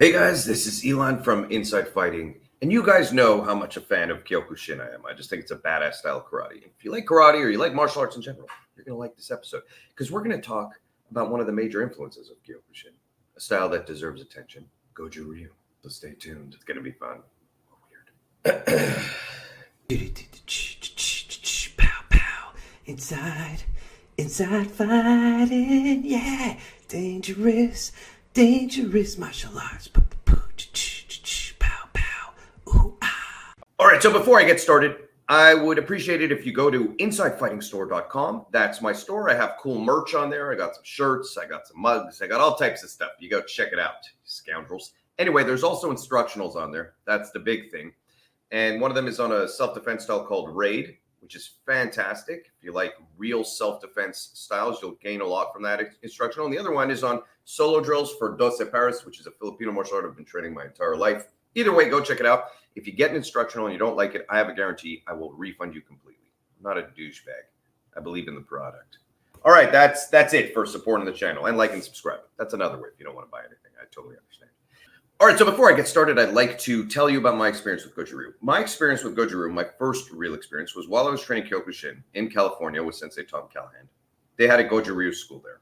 Hey guys, this is Elon from Inside Fighting, and you guys know how much a fan of Kyokushin I am. I just think it's a badass style of karate. If you like karate or you like martial arts in general, you're going to like this episode because we're going to talk about one of the major influences of Kyokushin, a style that deserves attention, Goju Ryu. So stay tuned. It's going to be fun. Weird. Pow pow, inside fighting, yeah, dangerous martial arts. Pow pow, ooh ah. All right, so before I get started, I would appreciate it if you go to InsideFightingStore.com. That's my store. I have cool merch on there. I got some shirts, I got some mugs, I got all types of stuff. You go check it out, scoundrels. Anyway, there's also instructionals on there. That's the big thing. And one of them is on a self-defense style called Raid, which is fantastic. If you like real self-defense styles, you'll gain a lot from that instructional. And the other one is on solo drills for Doce Paris, which is a Filipino martial art I've been training my entire life. Either way, go check it out. If you get an instructional and you don't like it, I have a guarantee I will refund you completely. I'm not a douchebag. I believe in the product. All right, that's it for supporting the channel and like and subscribe. That's another way if you don't want to buy anything. I totally understand. All right, so before I get started, I'd like to tell you about my experience with Goju Ryu. My experience with Goju Ryu, my first real experience, was while I was training Kyokushin in California with Sensei Tom Callahan. They had a Goju Ryu school there.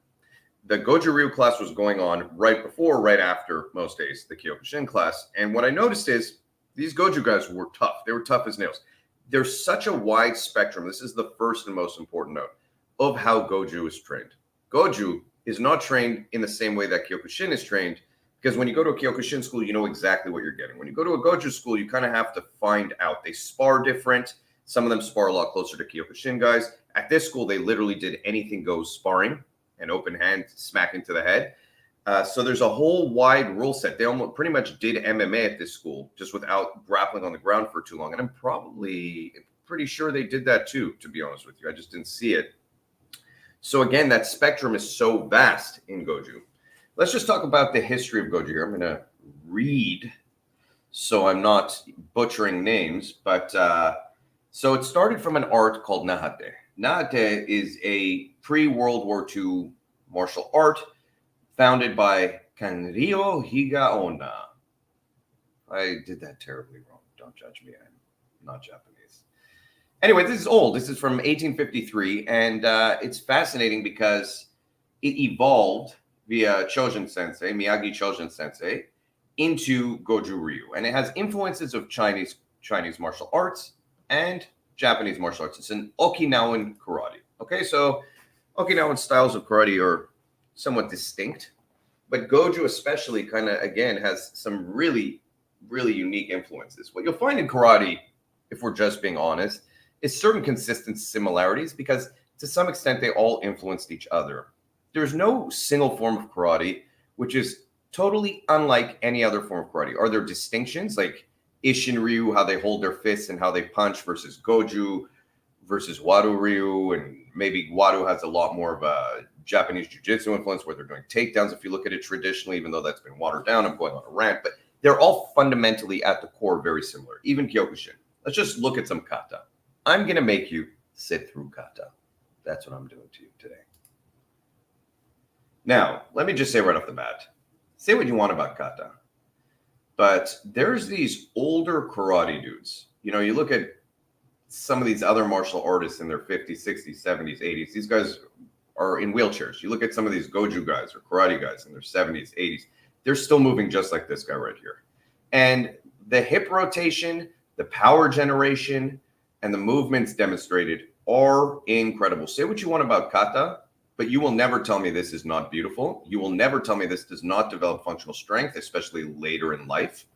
The Goju Ryu class was going on right before, right after, most days, the Kyokushin class. And what I noticed is these Goju guys were tough. They were tough as nails. There's such a wide spectrum. This is the first and most important note of how Goju is trained. Goju is not trained in the same way that Kyokushin is trained. Because when you go to a Kyokushin school, you know exactly what you're getting. When you go to a Goju school, you kind of have to find out. They spar different. Some of them spar a lot closer to Kyokushin guys. At this school, they literally did anything goes sparring and open hand smack into the head. So there's a whole wide rule set. They almost pretty much did MMA at this school just without grappling on the ground for too long. And I'm probably pretty sure they did that too, to be honest with you. I just didn't see it. So again, that spectrum is so vast in Goju. Let's just talk about the history of Goju here. I'm going to read so I'm not butchering names. But so it started from an art called Nahate. Nahate is a pre-World War II martial art founded by Kanryo Higaonna. I did that terribly wrong. Don't judge me. I'm not Japanese. Anyway, this is old. This is from 1853. And it's fascinating because it evolved via Chojin Sensei, Miyagi Chojin Sensei, into Goju Ryu. And it has influences of Chinese martial arts and Japanese martial arts. It's an Okinawan karate. Okay, so Okinawan styles of karate are somewhat distinct, but Goju especially kind of, again, has some really, really unique influences. What you'll find in karate, if we're just being honest, is certain consistent similarities because to some extent they all influenced each other. There's no single form of karate which is totally unlike any other form of karate. Are there distinctions like Ishin Ryu, how they hold their fists and how they punch, versus Goju versus Wado Ryu? And maybe Wado has a lot more of a Japanese jiu-jitsu influence where they're doing takedowns if you look at it traditionally, even though that's been watered down. I'm going on a rant, but they're all fundamentally at the core very similar, even Kyokushin. Let's just look at some kata. I'm going to make you sit through kata. That's what I'm doing to you today. Now, let me just say right off the bat, say what you want about kata, but there's these older karate dudes. You know, you look at some of these other martial artists in their 50s, 60s, 70s, 80s. These guys are in wheelchairs. You look at some of these Goju guys or karate guys in their 70s, 80s. They're still moving just like this guy right here. And the hip rotation, the power generation, and the movements demonstrated are incredible. Say what you want about kata, but you will never tell me this is not beautiful. You will never tell me this does not develop functional strength, especially later in life.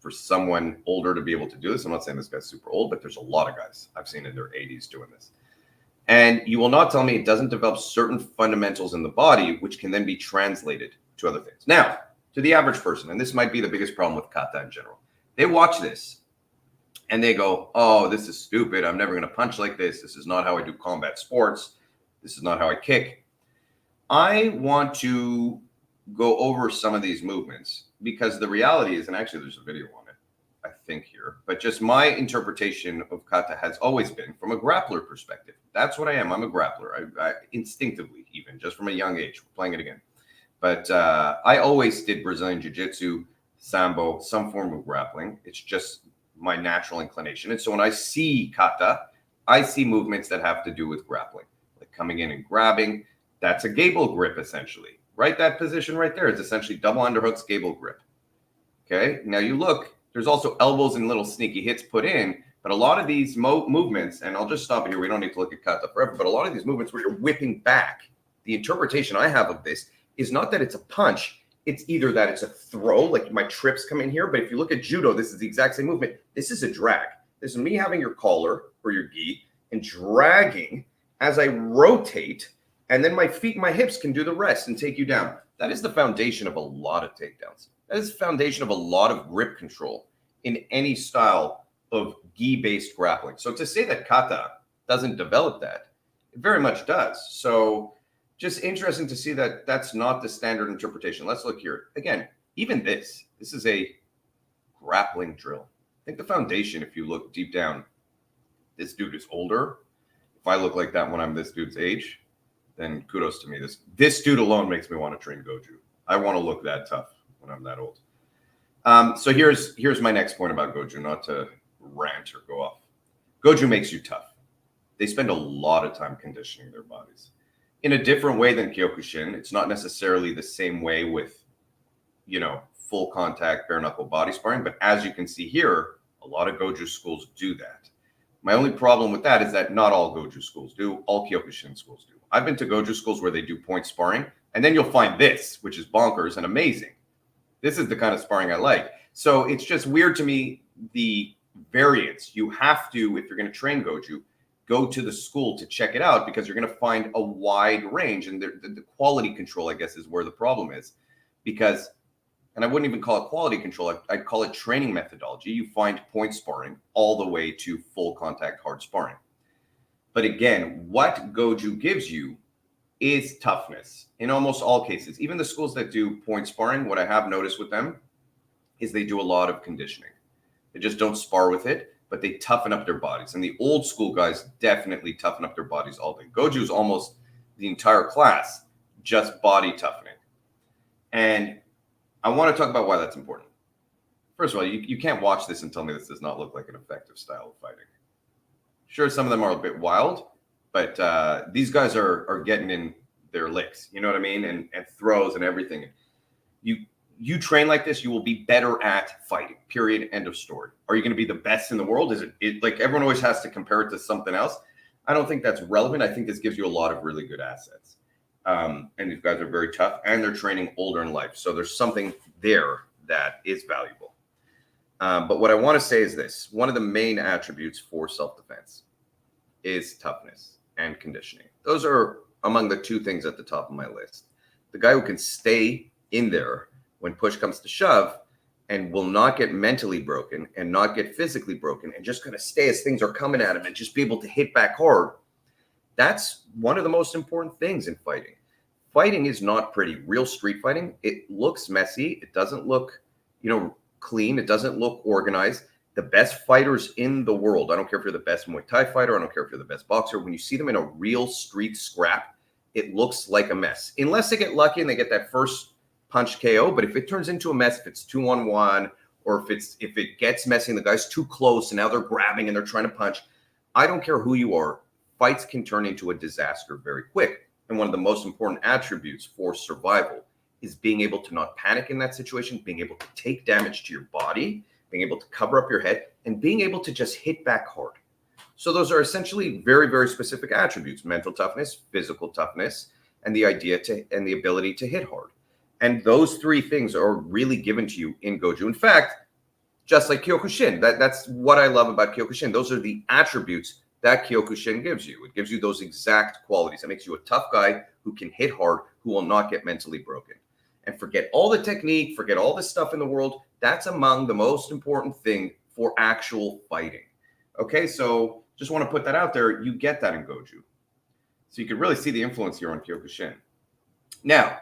For someone older to be able to do this, I'm not saying this guy's super old, but there's a lot of guys I've seen in their 80s doing this. And you will not tell me it doesn't develop certain fundamentals in the body, which can then be translated to other things. Now, to the average person, and this might be the biggest problem with kata in general, they watch this and they go, oh, this is stupid. I'm never going to punch like this. This is not how I do combat sports. This is not how I kick. I want to go over some of these movements because the reality is, and actually there's a video on it, I think here, but just my interpretation of kata has always been from a grappler perspective. That's what I am. I'm a grappler. I instinctively, even just from a young age, playing it again. But I always did Brazilian Jiu-Jitsu sambo, some form of grappling. It's just my natural inclination. And so when I see kata, I see movements that have to do with grappling, like coming in and grabbing. That's a gable grip, essentially. Right? That position right there is essentially double underhooks, gable grip. Okay. Now you look, there's also elbows and little sneaky hits put in, but a lot of these movements, and I'll just stop it here. We don't need to look at kata forever, but a lot of these movements where you're whipping back, the interpretation I have of this is not that it's a punch. It's either that it's a throw, like my trips come in here. But if you look at judo, this is the exact same movement. This is a drag. This is me having your collar or your gi and dragging as I rotate, and then my feet and my hips can do the rest and take you down. That is the foundation of a lot of takedowns. That is the foundation of a lot of grip control in any style of gi-based grappling. So to say that kata doesn't develop that, it very much does. So just interesting to see that that's not the standard interpretation. Let's look here. Again, even this is a grappling drill. I think the foundation, if you look deep down, this dude is older. If I look like that when I'm this dude's age, then kudos to me. This dude alone makes me want to train Goju. I want to look that tough when I'm that old. So here's my next point about Goju, not to rant or go off. Goju makes you tough. They spend a lot of time conditioning their bodies in a different way than Kyokushin. It's not necessarily the same way with, full contact, bare knuckle body sparring. But as you can see here, a lot of Goju schools do that. My only problem with that is that not all Goju schools do, all Kyokushin schools do. I've been to Goju schools where they do point sparring, and then you'll find this, which is bonkers and amazing. This is the kind of sparring I like. So it's just weird to me, the variance. You have to, if you're going to train Goju, go to the school to check it out, because you're going to find a wide range. And the quality control, I guess, is where the problem is. Because, and I wouldn't even call it quality control, I'd call it training methodology. You find point sparring all the way to full contact hard sparring. But again, what Goju gives you is toughness in almost all cases. Even the schools that do point sparring, what I have noticed with them is they do a lot of conditioning. They just don't spar with it, but they toughen up their bodies. And the old school guys definitely toughen up their bodies all day. Goju is almost the entire class just body toughening. And I want to talk about why that's important. First of all, you can't watch this and tell me this does not look like an effective style of fighting. Sure, some of them are a bit wild, but these guys are getting in their licks, you know what I mean? And throws and everything. You train like this, you will be better at fighting, period, end of story. Are you going to be the best in the world? Is it like everyone always has to compare it to something else? I don't think that's relevant. I think this gives you a lot of really good assets. And these guys are very tough, and they're training older in life. So there's something there that is valuable. But what I want to say is this. One of the main attributes for self-defense is toughness and conditioning. Those are among the two things at the top of my list. The guy who can stay in there when push comes to shove and will not get mentally broken and not get physically broken and just kind of stay as things are coming at him and just be able to hit back hard. That's one of the most important things in fighting. Fighting is not pretty. Real street fighting, it looks messy. It doesn't look, clean. It doesn't look organized. The best fighters in the world, I don't care if you're the best Muay Thai fighter, I don't care if you're the best boxer, when you see them in a real street scrap, it looks like a mess. Unless they get lucky and they get that first punch KO. But if it turns into a mess, if it's 2-on-1, or if it gets messy and the guy's too close and now they're grabbing and they're trying to punch, I don't care who you are, fights can turn into a disaster very quick. And one of the most important attributes for survival is being able to not panic in that situation, being able to take damage to your body, being able to cover up your head, and being able to just hit back hard. So those are essentially very, very specific attributes: mental toughness, physical toughness, and the ability to hit hard. And those three things are really given to you in Goju. In fact, just like Kyokushin, that's what I love about Kyokushin. Those are the attributes that Kyokushin gives you. It gives you those exact qualities. It makes you a tough guy who can hit hard, who will not get mentally broken. And forget all the technique, forget all the stuff in the world. That's among the most important thing for actual fighting. Okay, so just want to put that out there. You get that in Goju. So you can really see the influence here on Kyokushin. Now,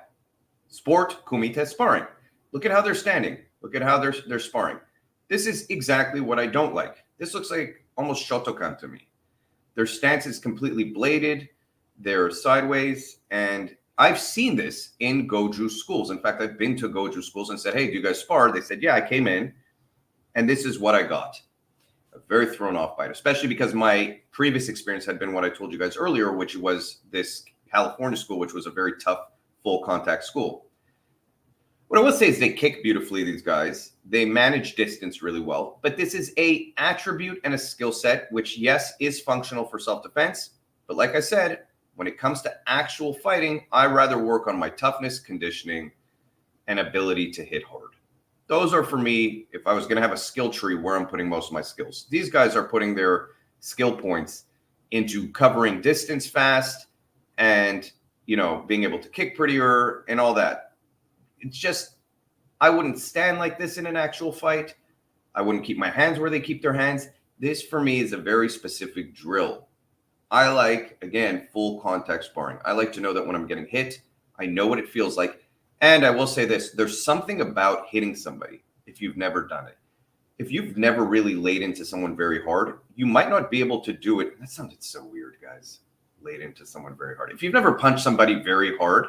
sport, kumite, sparring. Look at how they're standing. Look at how they're sparring. This is exactly what I don't like. This looks like almost Shotokan to me. Their stance is completely bladed. They're sideways, and I've seen this in Goju schools. In fact, I've been to Goju schools and said, hey, do you guys spar? They said, yeah, I came in and this is what I got. Very thrown off by it, especially because my previous experience had been what I told you guys earlier, which was this California school, which was a very tough full contact school. What I will say is they kick beautifully, these guys. They manage distance really well, but this is a attribute and a skill set, which yes, is functional for self-defense. But like I said, when it comes to actual fighting, I rather work on my toughness, conditioning, and ability to hit hard. Those are for me, if I was going to have a skill tree, where I'm putting most of my skills. These guys are putting their skill points into covering distance fast and, you know, being able to kick prettier and all that. It's just, I wouldn't stand like this in an actual fight. I wouldn't keep my hands where they keep their hands. This for me is a very specific drill. I like, again, full contact sparring. I like to know that when I'm getting hit, I know what it feels like. And I will say this, there's something about hitting somebody if you've never done it. If you've never really laid into someone very hard, you might not be able to do it. That sounded so weird, guys. Laid into someone very hard. If you've never punched somebody very hard,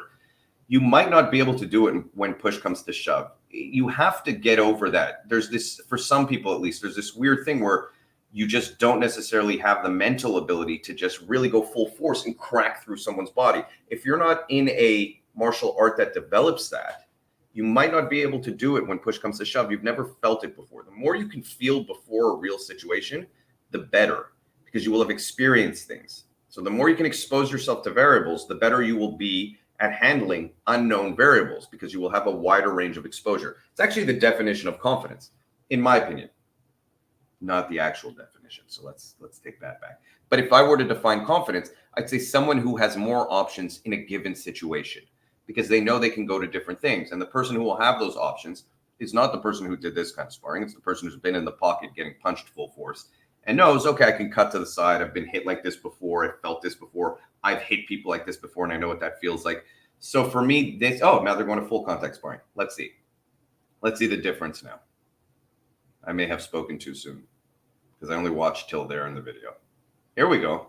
you might not be able to do it when push comes to shove. You have to get over that. There's this, for some people at least, there's this weird thing where you just don't necessarily have the mental ability to just really go full force and crack through someone's body. If you're not in a martial art that develops that, you might not be able to do it when push comes to shove. You've never felt it before. The more you can feel before a real situation, the better, because you will have experienced things. So the more you can expose yourself to variables, the better you will be at handling unknown variables, because you will have a wider range of exposure. It's actually the definition of confidence, in my opinion, not the actual definition. So let's take that back. But if I were to define confidence, I'd say someone who has more options in a given situation, because they know they can go to different things. And the person who will have those options is not the person who did this kind of sparring. It's the person who's been in the pocket getting punched full force and knows, okay, I can cut to the side. I've been hit like this before. I've felt this before. I've hit people like this before, and I know what that feels like. So for me, this, oh, now they're going to full contact sparring. Let's see. Let's see the difference now. I may have spoken too soon because I only watched till there in the video. Here we go.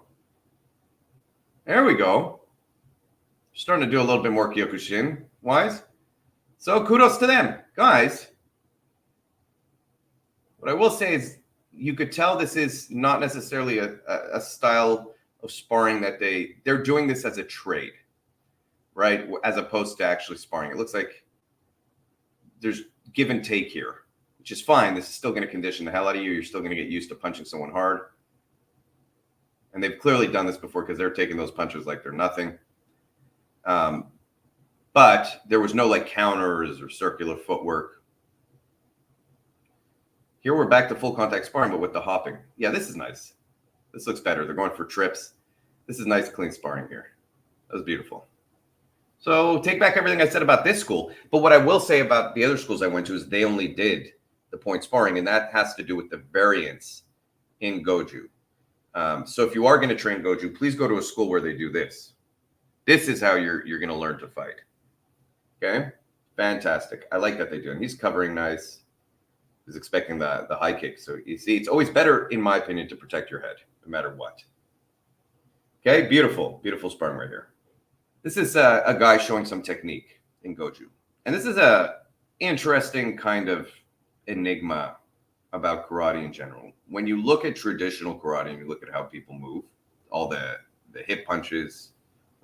There we go. Starting to do a little bit more Kyokushin wise. So kudos to them. Guys, what I will say is you could tell this is not necessarily a style of sparring that they're doing this as a trade, right? As opposed to actually sparring. It looks like there's give and take here, which is fine. This is still going to condition the hell out of you. You're still going to get used to punching someone hard. And they've clearly done this before because they're taking those punches like they're nothing. But there was no like counters or circular footwork. Here we're back to full contact sparring, but with the hopping. Yeah, this is nice. This looks better. They're going for trips. This is nice, clean sparring here. That was beautiful. So take back everything I said about this school. But what I will say about the other schools I went to is they only did the point sparring, and that has to do with the variance in Goju. So if you are going to train Goju, please go to a school where they do this. This is how you're going to learn to fight. Okay? Fantastic. I like that they do. And he's covering nice. He's expecting the high kick. So you see, it's always better, in my opinion, to protect your head, no matter what. Okay? Beautiful. Beautiful sparring right here. This is a guy showing some technique in Goju. And this is a interesting kind of enigma about karate in general. When you look at traditional karate and you look at how people move, all the hip punches,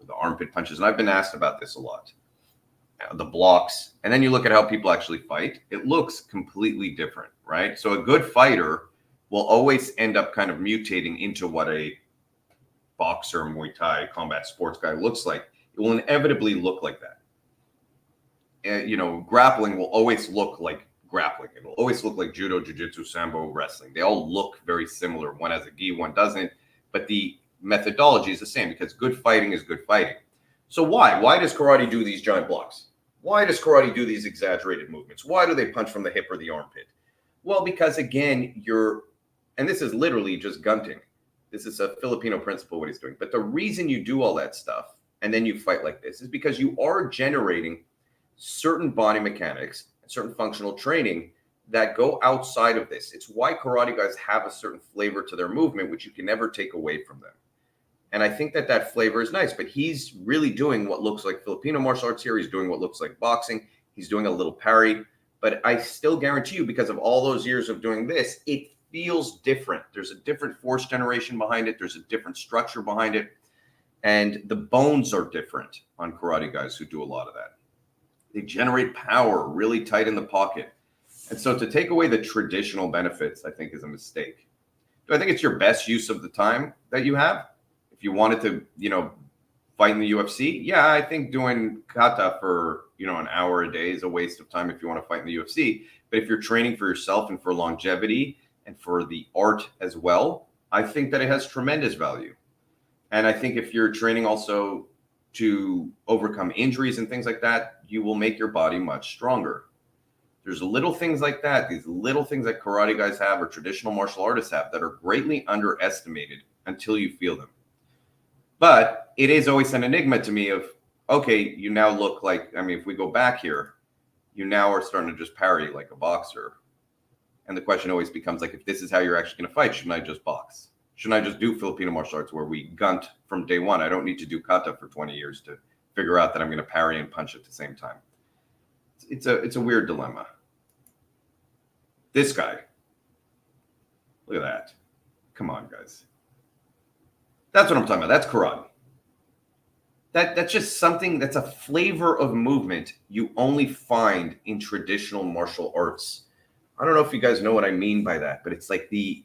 the armpit punches, and I've been asked about this a lot, the blocks, and then you look at how people actually fight, it looks completely different, right? So a good fighter will always end up kind of mutating into what a boxer, Muay Thai, combat sports guy looks like. It will inevitably look like that. And, grappling will always look like grappling. It will always look like judo, jiu-jitsu, sambo, wrestling. They all look very similar. One has a gi, one doesn't. But the methodology is the same because good fighting is good fighting. So why? Why does karate do these giant blocks? Why does karate do these exaggerated movements? Why do they punch from the hip or the armpit? Well, because again, and this is literally just gunting. This is a Filipino principle, what he's doing. But the reason you do all that stuff and then you fight like this is because you are generating certain body mechanics and certain functional training that go outside of this. It's why karate guys have a certain flavor to their movement, which you can never take away from them. And I think that that flavor is nice, but he's really doing what looks like Filipino martial arts here. He's doing what looks like boxing. He's doing a little parry, but I still guarantee you, because of all those years of doing this, it feels different. There's a different force generation behind it. There's a different structure behind it. And the bones are different on karate guys who do a lot of that. They generate power really tight in the pocket. And so to take away the traditional benefits, I think is a mistake. Do I think it's your best use of the time that you have? If you wanted to, fight in the UFC, yeah, I think doing kata for, an hour a day is a waste of time if you want to fight in the UFC. But if you're training for yourself and for longevity and for the art as well, I think that it has tremendous value. And I think if you're training also to overcome injuries and things like that, you will make your body much stronger. There's little things like that, these little things that karate guys have or traditional martial artists have that are greatly underestimated until you feel them. But it is always an enigma to me of, okay, you now look like, if we go back here, you now are starting to just parry like a boxer. And the question always becomes like, if this is how you're actually going to fight, shouldn't I just box? Shouldn't I just do Filipino martial arts where we gunt from day one? I don't need to do kata for 20 years to figure out that I'm going to parry and punch at the same time. It's a weird dilemma. This guy. Look at that. Come on, guys. That's what I'm talking about. That's karate. That's just something that's a flavor of movement you only find in traditional martial arts. I don't know if you guys know what I mean by that, but it's like the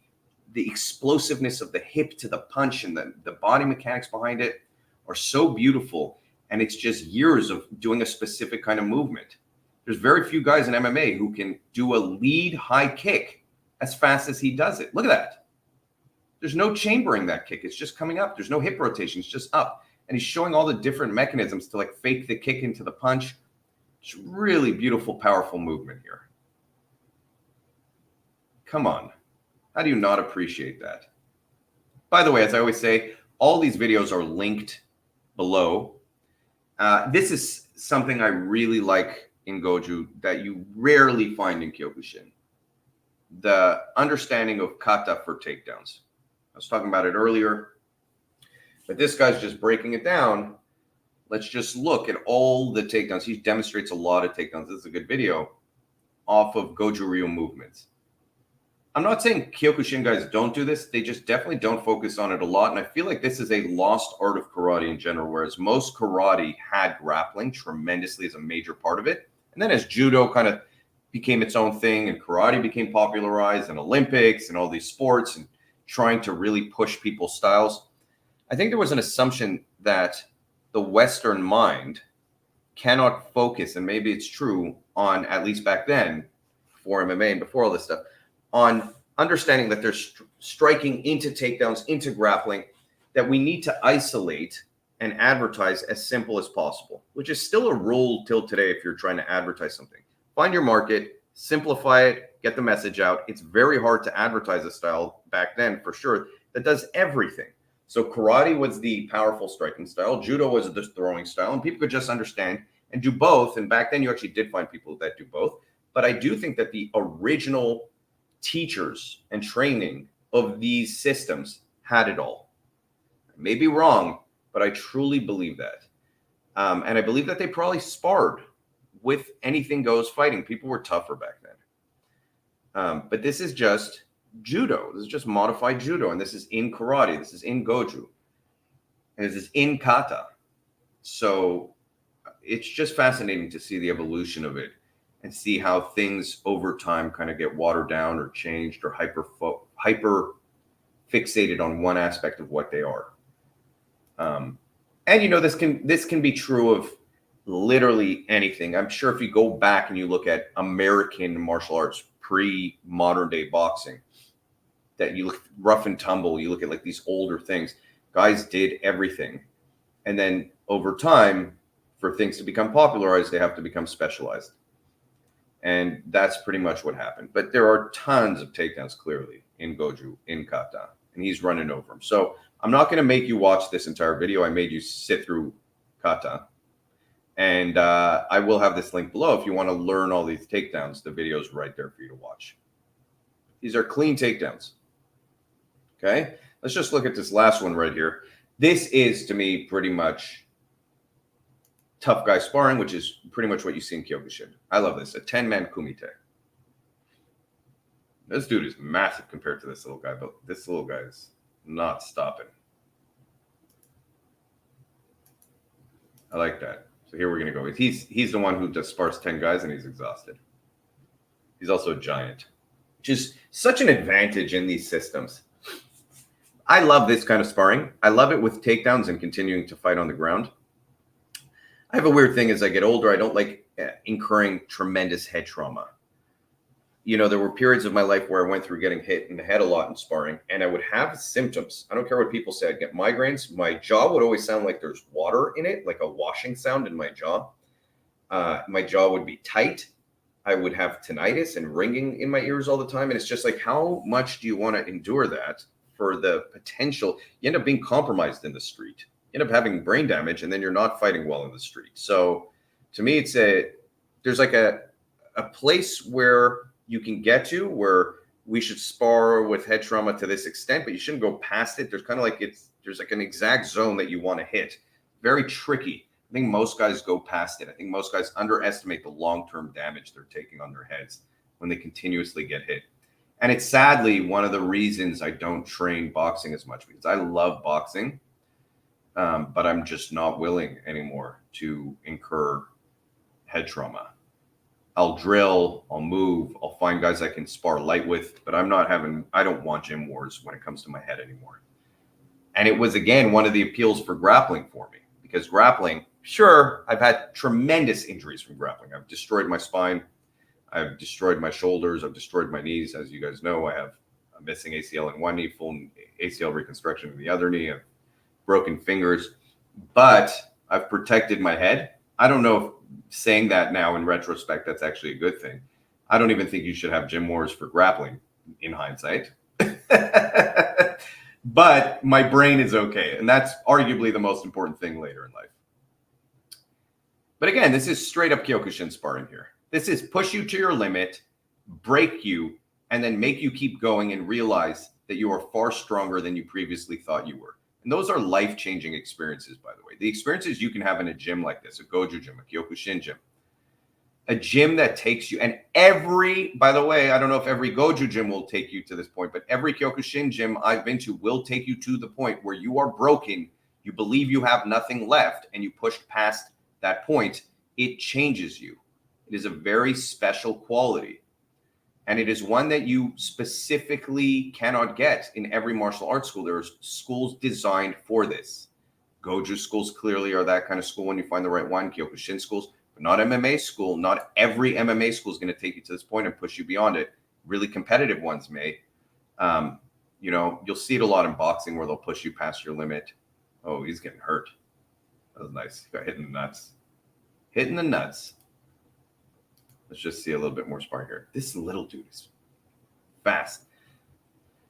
explosiveness of the hip to the punch and the body mechanics behind it are so beautiful. And it's just years of doing a specific kind of movement. There's very few guys in MMA who can do a lead high kick as fast as he does it. Look at that. There's no chambering that kick. It's just coming up. There's no hip rotation. It's just up. And he's showing all the different mechanisms to like fake the kick into the punch. It's really beautiful, powerful movement here. Come on. How do you not appreciate that? By the way, as I always say, all these videos are linked below. This is something I really like in Goju that you rarely find in Kyokushin. The understanding of kata for takedowns. I was talking about it earlier, but this guy's just breaking it down. Let's just look at all the takedowns. He demonstrates a lot of takedowns. This is a good video off of Goju Ryu movements. I'm not saying Kyokushin guys don't do this. They just definitely don't focus on it a lot. And I feel like this is a lost art of karate in general, whereas most karate had grappling tremendously as a major part of it. And then as judo kind of became its own thing and karate became popularized and Olympics and all these sports and trying to really push people's styles, I think there was an assumption that the Western mind cannot focus, and maybe it's true on, at least back then, before MMA and before all this stuff, on understanding that there's striking into takedowns, into grappling, that we need to isolate and advertise as simple as possible, which is still a rule till today if you're trying to advertise something. Find your market, simplify it, get the message out. It's very hard to advertise a style back then, for sure, that does everything. So karate was the powerful striking style. Judo was the throwing style, and people could just understand and do both. And back then you actually did find people that do both. But I do think that the original teachers and training of these systems had it all. I may be wrong, but I truly believe that. And I believe that they probably sparred with anything goes fighting. People were tougher back then. But this is just judo. This is just modified judo. And this is in karate. This is in Goju. And this is in kata. So it's just fascinating to see the evolution of it and see how things over time kind of get watered down or changed or hyper fixated on one aspect of what they are. And this can be true of literally anything. I'm sure if you go back and you look at American martial arts pre-modern day boxing, that you look rough and tumble, you look at like these older things, guys did everything. And then over time, for things to become popularized, they have to become specialized. And that's pretty much what happened. But there are tons of takedowns clearly in Goju, in kata, and he's running over him. So I'm not going to make you watch this entire video. I made you sit through kata. And I will have this link below if you want to learn all these takedowns. The video is right there for you to watch. These are clean takedowns. Okay, let's just look at this last one right here. This is, to me, pretty much tough guy sparring, which is pretty much what you see in Kyokushin. I love this. A 10-man kumite. This dude is massive compared to this little guy, but this little guy is not stopping. I like that. So here we're going to go. He's the one who just spars 10 guys and he's exhausted. He's also a giant, which is such an advantage in these systems. I love this kind of sparring. I love it with takedowns and continuing to fight on the ground. I have a weird thing as I get older. I don't like incurring tremendous head trauma. You know, there were periods of my life where I went through getting hit in the head a lot in sparring, and I would have symptoms. I don't care what people say. I'd get migraines. My jaw would always sound like there's water in it, like a washing sound in my jaw. My jaw would be tight. I would have tinnitus and ringing in my ears all the time. And it's just like, how much do you want to endure that for the potential? You end up being compromised in the street. You end up having brain damage, and then you're not fighting well in the street. So to me, there's like a place where you can get to where we should spar with head trauma to this extent, but you shouldn't go past it. There's kind of like there's like an exact zone that you want to hit. Very tricky. I think most guys go past it. I think most guys underestimate the long-term damage they're taking on their heads when they continuously get hit. And it's sadly one of the reasons I don't train boxing as much, because I love boxing, but I'm just not willing anymore to incur head trauma. I'll drill, I'll move, I'll find guys I can spar light with, but I don't want gym wars when it comes to my head anymore. And it was, again, one of the appeals for grappling for me, because grappling, sure, I've had tremendous injuries from grappling. I've destroyed my spine. I've destroyed my shoulders. I've destroyed my knees. As you guys know, I have a missing ACL in one knee, full ACL reconstruction in the other knee. I've broken fingers, but I've protected my head. I don't know if saying that now in retrospect, that's actually a good thing. I don't even think you should have gym wars for grappling in hindsight. But my brain is okay. And that's arguably the most important thing later in life. But again, this is straight up Kyokushin sparring here. This is push you to your limit, break you, and then make you keep going and realize that you are far stronger than you previously thought you were. And those are life-changing experiences, by the way. The experiences you can have in a gym like this, a Goju gym, a Kyokushin gym, a gym that takes you, and by the way, I don't know if every Goju gym will take you to this point, but every Kyokushin gym I've been to will take you to the point where you are broken, you believe you have nothing left, and you pushed past that point. It changes you. It is a very special quality. And it is one that you specifically cannot get in every martial arts school. There are schools designed for this. Goju schools clearly are that kind of school when you find the right one. Kyokushin schools, but not MMA school. Not every MMA school is going to take you to this point and push you beyond it. Really competitive ones may. You'll see it a lot in boxing where they'll push you past your limit. Oh, he's getting hurt. That was nice. He got hit in the nuts. Hitting the nuts. Let's just see a little bit more sparring here. This little dude is fast.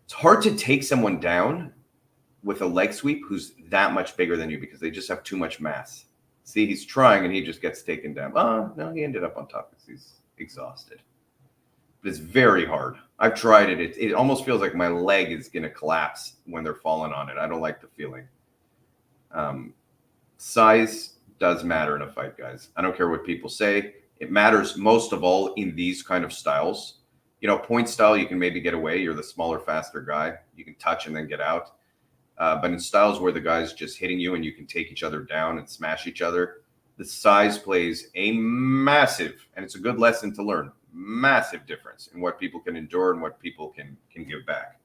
It's hard to take someone down with a leg sweep who's that much bigger than you because they just have too much mass. See, he's trying and he just gets taken down. Oh, no, he ended up on top because he's exhausted. But it's very hard. I've tried it. It almost feels like my leg is going to collapse when they're falling on it. I don't like the feeling. Size does matter in a fight, guys. I don't care what people say. It matters most of all in these kind of styles. Point style, you can maybe get away. You're the smaller, faster guy. You can touch and then get out. But in styles where the guy's just hitting you and you can take each other down and smash each other, the size plays a massive, and it's a good lesson to learn, massive difference in what people can endure and what people can give back.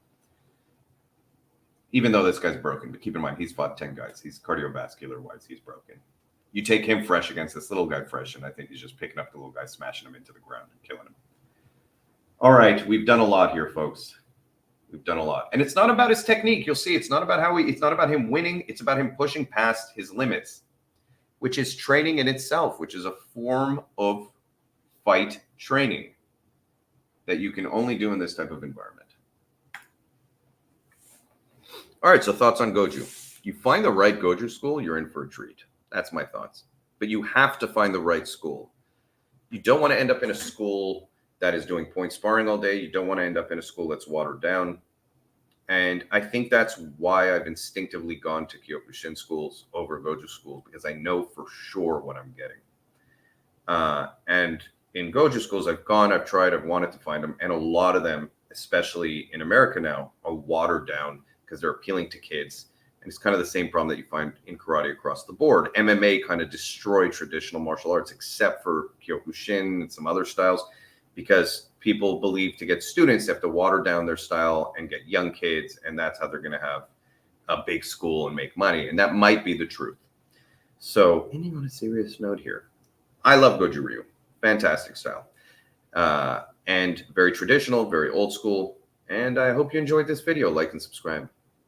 Even though this guy's broken, but keep in mind, he's fought 10 guys. He's cardiovascular-wise, he's broken. You take him fresh against this little guy fresh, and I think he's just picking up the little guy, smashing him into the ground and killing him. All right, we've done a lot here, folks. We've done a lot. And it's not about his technique. You'll see it's not about it's not about him winning. It's about him pushing past his limits, which is training in itself, which is a form of fight training that you can only do in this type of environment. All right, so thoughts on Goju. You find the right Goju school, you're in for a treat. That's my thoughts. But you have to find the right school. You don't want to end up in a school that is doing point sparring all day. You don't want to end up in a school that's watered down. And I think that's why I've instinctively gone to Kyokushin schools over Goju schools, because I know for sure what I'm getting. And in Goju schools, I've gone, I've tried, I've wanted to find them. And a lot of them, especially in America now, are watered down because they're appealing to kids. And it's kind of the same problem that you find in karate across the board. MMA kind of destroyed traditional martial arts, except for Kyokushin and some other styles, because people believe to get students, they have to water down their style and get young kids. And that's how they're going to have a big school and make money. And that might be the truth. So, ending on a serious note here, I love Goju Ryu. Fantastic style. And very traditional, very old school. And I hope you enjoyed this video. Like and subscribe.